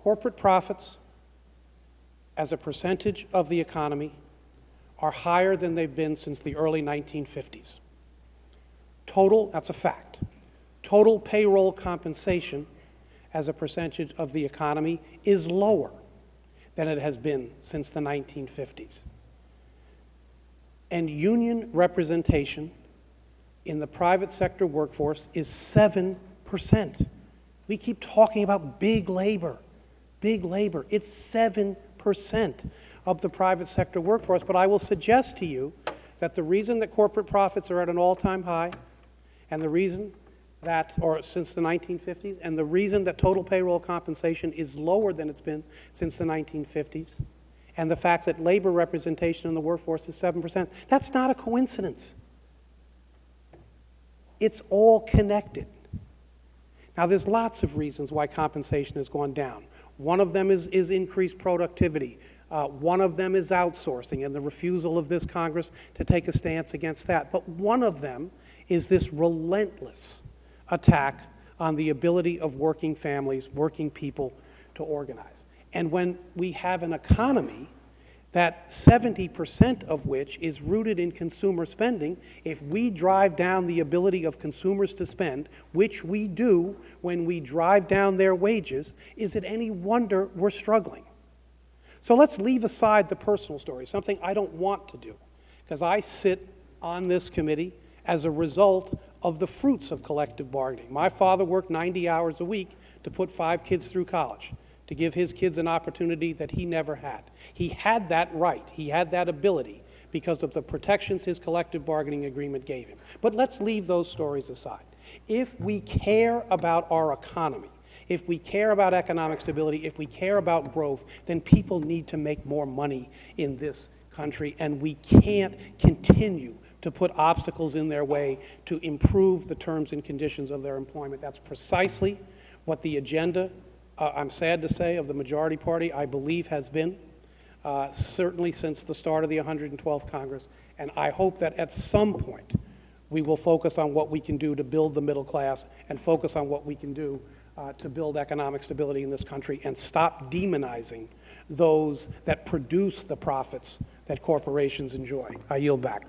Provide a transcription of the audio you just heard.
Corporate profits as a percentage of the economy are higher than they've been since the early 1950s. Total, that's a fact, total payroll compensation as a percentage of the economy is lower than it has been since the 1950s. And union representation in the private sector workforce is 7%. We keep talking about big labor, big labor. It's 7% of the private sector workforce, but I will suggest to you that the reason that corporate profits are at an all-time high, and the reason that, or since the 1950s, and the reason that total payroll compensation is lower than it's been since the 1950s, and the fact that labor representation in the workforce is 7%, that's not a coincidence. It's all connected. Now, there's lots of reasons why compensation has gone down. One of them is increased productivity. One of them is outsourcing and the refusal of this Congress to take a stance against that. But one of them is this relentless attack on the ability of working families, working people to organize. And when we have an economy that 70% of which is rooted in consumer spending, if we drive down the ability of consumers to spend, which we do when we drive down their wages, is it any wonder we're struggling? So let's leave aside the personal story, something I don't want to do, because I sit on this committee as a result of the fruits of collective bargaining. My father worked 90 hours a week to put 5 kids through college, to give his kids an opportunity that he never had. He had that right, he had that ability because of the protections his collective bargaining agreement gave him. But let's leave those stories aside. If we care about our economy, if we care about economic stability, if we care about growth, then people need to make more money in this country, and we can't continue to put obstacles in their way to improve the terms and conditions of their employment. That's precisely what the agenda, I'm sad to say, of the majority party, I believe, has been, certainly since the start of the 112th Congress. And I hope that at some point we will focus on what we can do to build the middle class and focus on what we can do to build economic stability in this country and stop demonizing those that produce the profits that corporations enjoy. I yield back.